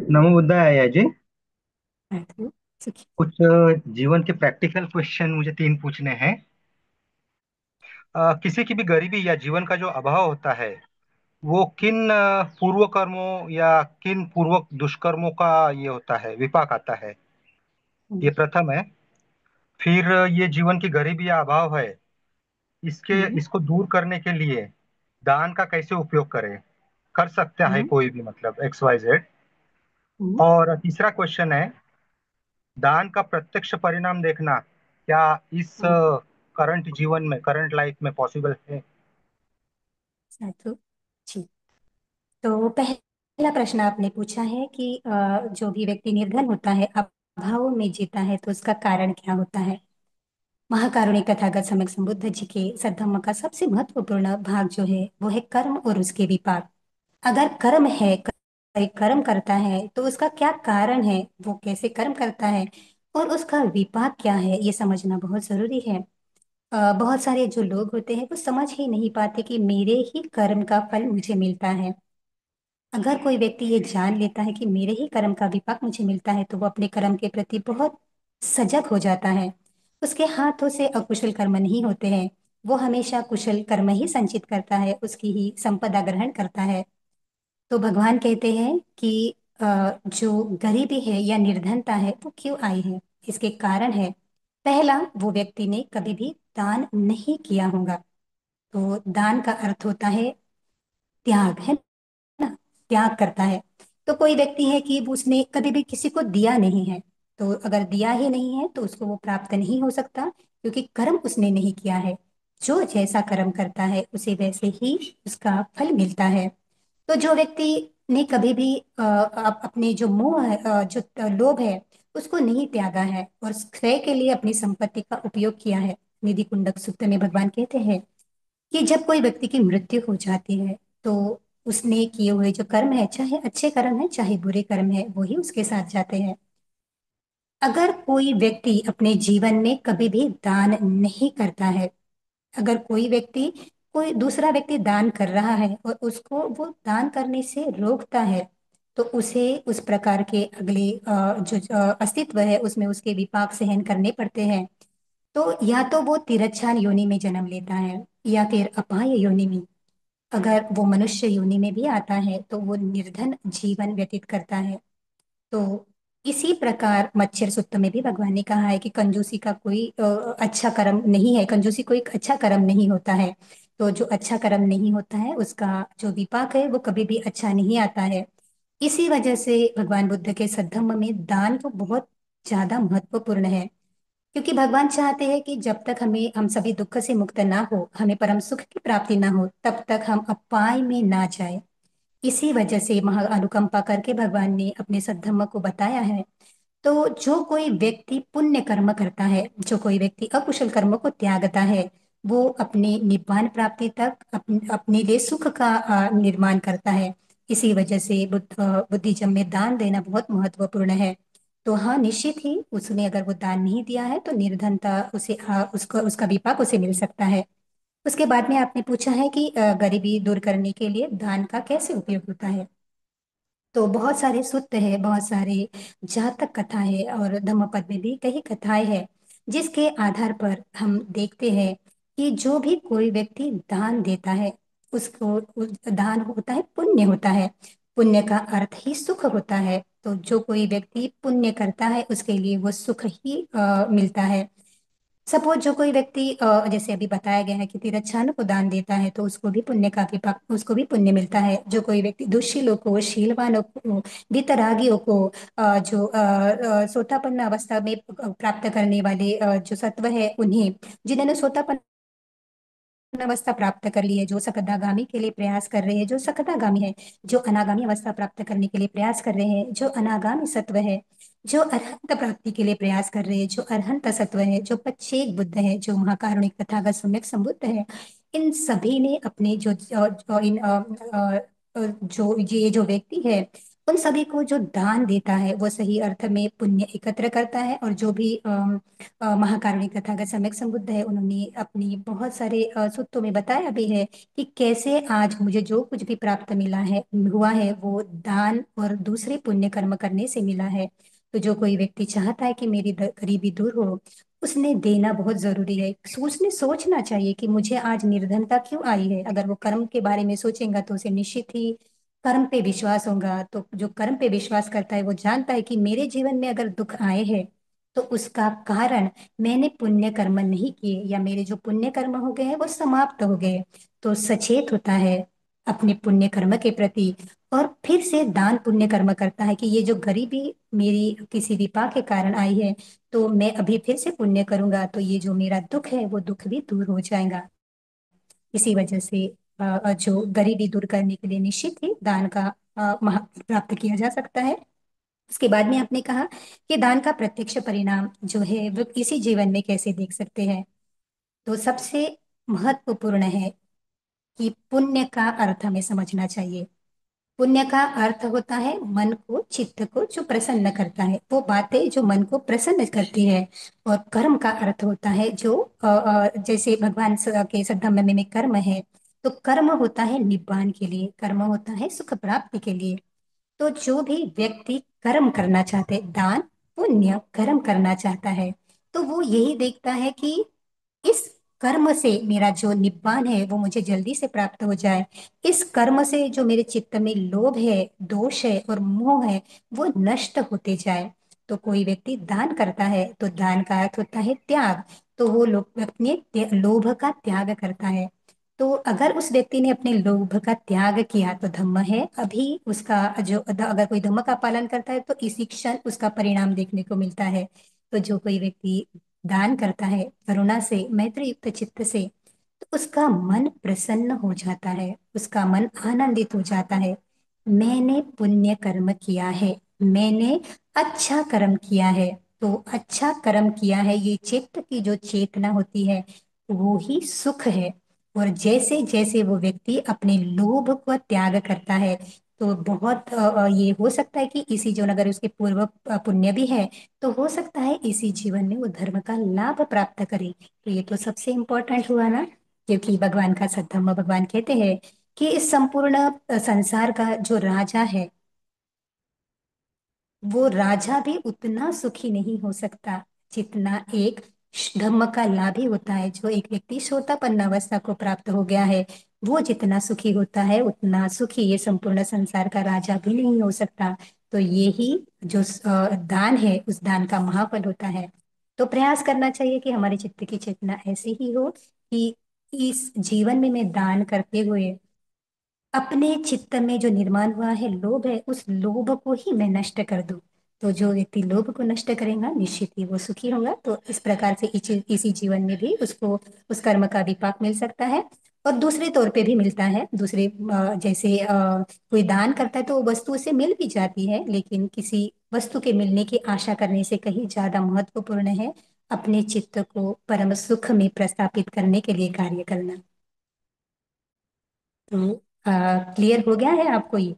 नमो बुद्धाय जी। बैठो, सुखी। कुछ जीवन के प्रैक्टिकल क्वेश्चन मुझे तीन पूछने हैं। किसी की भी गरीबी या जीवन का जो अभाव होता है वो किन पूर्व कर्मों या किन पूर्वक दुष्कर्मों का ये होता है, विपाक आता है। ये हम्म। प्रथम है। फिर ये जीवन की गरीबी या अभाव है, इसके हम्म। इसको दूर करने के लिए दान का कैसे उपयोग करें, कर सकता है हम्म। कोई भी, मतलब एक्स वाई जेड। हम्म। और तीसरा क्वेश्चन है, दान का प्रत्यक्ष परिणाम देखना क्या इस हम्म। करंट जीवन में, करंट लाइफ में पॉसिबल है। साधु जी। तो पहला प्रश्न आपने पूछा है कि जो भी व्यक्ति निर्धन होता है, अभाव में जीता है, तो उसका कारण क्या होता है। महाकारुणिक तथागत सम्यक संबुद्ध जी के सद्धम्म का सबसे महत्वपूर्ण भाग जो है वो है कर्म और उसके विपाक। अगर कर्म है, कोई कर्म करता है, तो उसका क्या कारण है, वो कैसे कर्म करता है, और उसका विपाक क्या है, ये समझना बहुत जरूरी है। बहुत सारे जो लोग होते हैं वो समझ ही नहीं पाते कि मेरे ही कर्म का फल मुझे मिलता है। अगर कोई व्यक्ति ये जान लेता है कि मेरे ही कर्म का विपाक मुझे मिलता है, तो वो अपने कर्म के प्रति बहुत सजग हो जाता है। उसके हाथों से अकुशल कर्म नहीं होते हैं। वो हमेशा कुशल कर्म ही संचित करता है, उसकी ही संपदा ग्रहण करता है। तो भगवान कहते हैं कि जो गरीबी है या निर्धनता है वो क्यों आई है। इसके कारण है, पहला, वो व्यक्ति ने कभी भी दान नहीं किया होगा। तो दान का अर्थ होता है त्याग, है ना। त्याग करता है। तो कोई व्यक्ति है कि वो उसने कभी भी किसी को दिया नहीं है, तो अगर दिया ही नहीं है तो उसको वो प्राप्त नहीं हो सकता, क्योंकि कर्म उसने नहीं किया है। जो जैसा कर्म करता है उसे वैसे ही उसका फल मिलता है। तो जो व्यक्ति ने कभी भी अपने जो मोह है, जो लोभ है, उसको नहीं त्यागा है और क्रय के लिए अपनी संपत्ति का उपयोग किया है। निधि कुंडक सूक्त में भगवान कहते हैं कि जब कोई व्यक्ति की मृत्यु हो जाती है, तो उसने किए हुए जो कर्म है, चाहे अच्छे कर्म है चाहे बुरे कर्म है, वो ही उसके साथ जाते हैं। अगर कोई व्यक्ति अपने जीवन में कभी भी दान नहीं करता है, अगर कोई व्यक्ति, कोई दूसरा व्यक्ति दान कर रहा है और उसको वो दान करने से रोकता है, तो उसे उस प्रकार के अगले अस्तित्व है उसमें उसके विपाक सहन करने पड़ते हैं। तो या तो वो तिरच्छान योनि में जन्म लेता है, या फिर अपाय योनि में। अगर वो मनुष्य योनि में भी आता है तो वो निर्धन जीवन व्यतीत करता है। तो इसी प्रकार मच्छर सूक्त में भी भगवान ने कहा है कि कंजूसी का कोई अच्छा कर्म नहीं है, कंजूसी कोई अच्छा कर्म नहीं होता है। तो जो अच्छा कर्म नहीं होता है उसका जो विपाक है वो कभी भी अच्छा नहीं आता है। इसी वजह से भगवान बुद्ध के सद्धम्म में दान तो बहुत ज्यादा महत्वपूर्ण है, क्योंकि भगवान चाहते हैं कि जब तक हम सभी दुख से मुक्त ना हो, हमें परम सुख की प्राप्ति ना हो, तब तक हम अपाय में ना जाए। इसी वजह से महा अनुकंपा करके भगवान ने अपने सद्धम्म को बताया है। तो जो कोई व्यक्ति पुण्य कर्म करता है, जो कोई व्यक्ति अकुशल कर्म को त्यागता है, वो अपने निब्बान प्राप्ति तक अपने लिए सुख का निर्माण करता है। इसी वजह से बुद्धिज्म में दान देना बहुत महत्वपूर्ण है। तो हाँ, निश्चित ही उसने अगर वो दान नहीं दिया है तो निर्धनता उसे उसको उसका विपाक उसे मिल सकता है। उसके बाद में आपने पूछा है कि गरीबी दूर करने के लिए दान का कैसे उपयोग होता है। तो बहुत सारे सूत्र है, बहुत सारे जातक कथा है, और धम्मपद में भी कई कथाएं हैं, जिसके आधार पर हम देखते हैं कि जो भी कोई व्यक्ति दान देता है, उसको दान होता है, पुण्य होता है। पुण्य का अर्थ ही सुख होता है। तो जो कोई व्यक्ति पुण्य करता है उसके लिए वो सुख ही मिलता है। सपोज जो कोई व्यक्ति जैसे अभी बताया गया है कि तिरच्छान को दान देता है, तो उसको भी पुण्य का विपाक, उसको भी पुण्य मिलता है। जो कोई व्यक्ति दुष्शीलों को, शीलवानों को, वितरागियों को, जो सोतापन्न अवस्था में प्राप्त करने वाले जो सत्व है उन्हें, जिन्होंने सोतापन्न अवस्था प्राप्त कर ली है, जो सकदागामी के लिए प्रयास कर रहे हैं, जो सकदागामी है, जो अनागामी अवस्था प्राप्त करने के लिए प्रयास कर रहे हैं, जो अनागामी सत्व है, जो अरहंत प्राप्ति के लिए प्रयास कर रहे हैं, जो अरहंत सत्व है, जो पच्चेक बुद्ध है, जो महाकारुणिक तथागत सम्यक संबुद्ध है, इन सभी ने अपने जो जो जो इन जो ये जो व्यक्ति है उन सभी को जो दान देता है वो सही अर्थ में पुण्य एकत्र करता है। और जो भी महाकारुणिक तथागत सम्यक संबुद्ध है, उन्होंने अपनी बहुत सारे सूत्रों में बताया भी है कि कैसे आज मुझे जो कुछ भी प्राप्त मिला है, हुआ है, वो दान और दूसरे पुण्य कर्म करने से मिला है। तो जो कोई व्यक्ति चाहता है कि मेरी गरीबी दूर हो, उसने देना बहुत जरूरी है। सोचना चाहिए कि मुझे आज निर्धनता क्यों आई है। अगर वो कर्म के बारे में सोचेगा तो उसे निश्चित ही कर्म पे विश्वास होगा। तो जो कर्म पे विश्वास करता है वो जानता है कि मेरे जीवन में अगर दुख आए हैं तो उसका कारण मैंने पुण्य कर्म नहीं किए, या मेरे जो पुण्य कर्म हो गए हैं वो समाप्त हो गए। तो सचेत होता है अपने पुण्य कर्म के प्रति, और फिर से दान पुण्य कर्म करता है कि ये जो गरीबी मेरी किसी विपाक के कारण आई है, तो मैं अभी फिर से पुण्य करूंगा तो ये जो मेरा दुख है वो दुख भी दूर हो जाएगा। इसी वजह से जो गरीबी दूर करने के लिए निश्चित ही दान का महत्व प्राप्त किया जा सकता है। उसके बाद में आपने कहा कि दान का प्रत्यक्ष परिणाम जो है वो इसी जीवन में कैसे देख सकते हैं। तो सबसे महत्वपूर्ण है कि पुण्य का अर्थ हमें समझना चाहिए। पुण्य का अर्थ होता है मन को, चित्त को जो प्रसन्न करता है, वो बातें जो मन को प्रसन्न करती है। और कर्म का अर्थ होता है जो जैसे भगवान के सद्धम्म में कर्म है, तो कर्म होता है निब्बान के लिए, कर्म होता है सुख प्राप्ति के लिए। तो जो भी व्यक्ति कर्म करना चाहते, दान पुण्य कर्म करना चाहता है, तो वो यही देखता है कि इस कर्म से मेरा जो निब्बान है वो मुझे जल्दी से प्राप्त हो जाए। इस कर्म से जो मेरे चित्त में लोभ है, दोष है और मोह है, वो नष्ट होते जाए। तो कोई व्यक्ति दान करता है तो दान का अर्थ होता है त्याग। तो वो लोग अपने लोभ का त्याग करता है। तो अगर उस व्यक्ति ने अपने लोभ का त्याग किया तो धम्म है, अभी उसका जो अगर कोई धम्म का पालन करता है तो इसी क्षण उसका परिणाम देखने को मिलता है। तो जो कोई व्यक्ति दान करता है करुणा से, मैत्री युक्त चित्त से, तो उसका मन प्रसन्न हो जाता है, उसका मन आनंदित हो जाता है। मैंने पुण्य कर्म किया है, मैंने अच्छा कर्म किया है। तो अच्छा कर्म किया है, ये चित्त की जो चेतना होती है वो ही सुख है। और जैसे जैसे वो व्यक्ति अपने लोभ को त्याग करता है, तो बहुत ये हो सकता है कि इसी जो अगर उसके पूर्व पुण्य भी है, तो हो सकता है इसी जीवन में वो धर्म का लाभ प्राप्त करे। तो ये तो सबसे इम्पोर्टेंट हुआ ना, क्योंकि भगवान का सद्धम्म, भगवान कहते हैं कि इस संपूर्ण संसार का जो राजा है, वो राजा भी उतना सुखी नहीं हो सकता जितना एक धम्म का लाभी होता है। जो एक व्यक्ति श्रोतापन्न अवस्था को प्राप्त हो गया है, वो जितना सुखी होता है उतना सुखी ये संपूर्ण संसार का राजा भी नहीं हो सकता। तो ये ही जो दान है उस दान का महाफल होता है। तो प्रयास करना चाहिए कि हमारे चित्त की चेतना ऐसी ही हो कि इस जीवन में मैं दान करते हुए अपने चित्त में जो निर्माण हुआ है लोभ है, उस लोभ को ही मैं नष्ट कर दूं। तो जो व्यक्ति लोभ को नष्ट करेगा निश्चित ही वो सुखी होगा। तो इस प्रकार से इसी जीवन में भी उसको उस कर्म का विपाक मिल सकता है। और दूसरे तौर पे भी मिलता है, दूसरे जैसे कोई दान करता है तो वो वस्तु उसे मिल भी जाती है, लेकिन किसी वस्तु के मिलने की आशा करने से कहीं ज्यादा महत्वपूर्ण है अपने चित्त को परम सुख में प्रस्थापित करने के लिए कार्य करना। तो क्लियर हो गया है आपको ये?